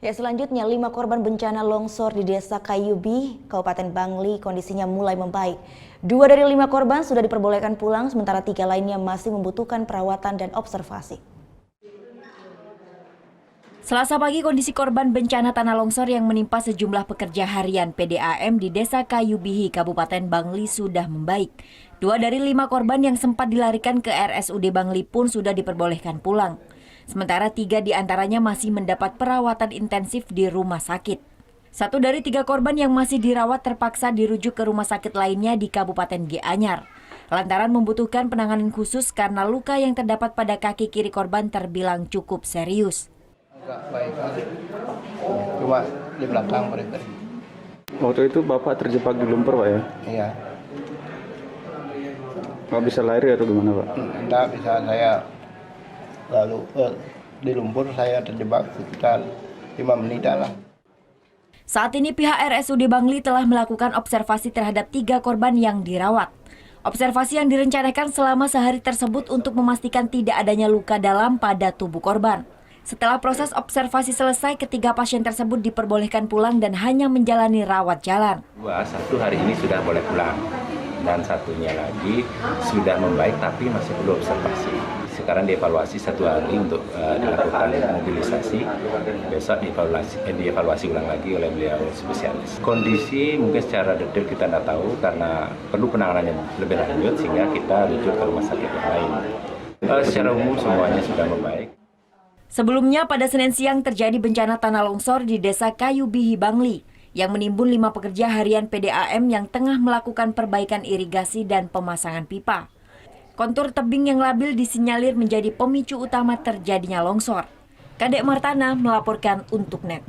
Ya, selanjutnya 5 korban bencana longsor di Desa Kayubi, Kabupaten Bangli kondisinya mulai membaik. 2 dari 5 korban sudah diperbolehkan pulang, sementara 3 lainnya masih membutuhkan perawatan dan observasi. Selasa pagi, kondisi korban bencana tanah longsor yang menimpa sejumlah pekerja harian PDAM di Desa Kayubihi, Kabupaten Bangli sudah membaik. 2 dari 5 korban yang sempat dilarikan ke RSUD Bangli pun sudah diperbolehkan pulang. Sementara 3 diantaranya masih mendapat perawatan intensif di rumah sakit. 1 dari 3 korban yang masih dirawat terpaksa dirujuk ke rumah sakit lainnya di Kabupaten Gianyar. Lantaran membutuhkan penanganan khusus karena luka yang terdapat pada kaki kiri korban terbilang cukup serius. Enggak baik, cuma di belakang mereka. Waktu itu Bapak terjebak di lumpur, Pak ya? Iya. Nggak bisa lari atau gimana, Pak? Enggak bisa, saya lalu di lumpur saya terjebak sekitar 5 menitan lah. Saat ini pihak RSUD Bangli telah melakukan observasi terhadap 3 korban yang dirawat. Observasi yang direncanakan selama sehari tersebut untuk memastikan tidak adanya luka dalam pada tubuh korban. Setelah proses observasi selesai, ketiga pasien tersebut diperbolehkan pulang dan hanya menjalani rawat jalan. Satu hari ini sudah boleh pulang dan satunya lagi sudah membaik tapi masih perlu observasi. Sekarang dievaluasi 1 hari untuk dilakukan mobilisasi. Besok dievaluasi ulang lagi oleh beliau spesialis. Kondisi mungkin secara detail kita tidak tahu karena perlu penanganan yang lebih lanjut sehingga kita rujuk ke rumah sakit yang lain. Secara umum semuanya sudah membaik. Sebelumnya pada Senin siang terjadi bencana tanah longsor di Desa Kayubihi, Bangli yang menimbun 5 pekerja harian PDAM yang tengah melakukan perbaikan irigasi dan pemasangan pipa. Kontur tebing yang labil disinyalir menjadi pemicu utama terjadinya longsor. Kadek Martana melaporkan untuk NET.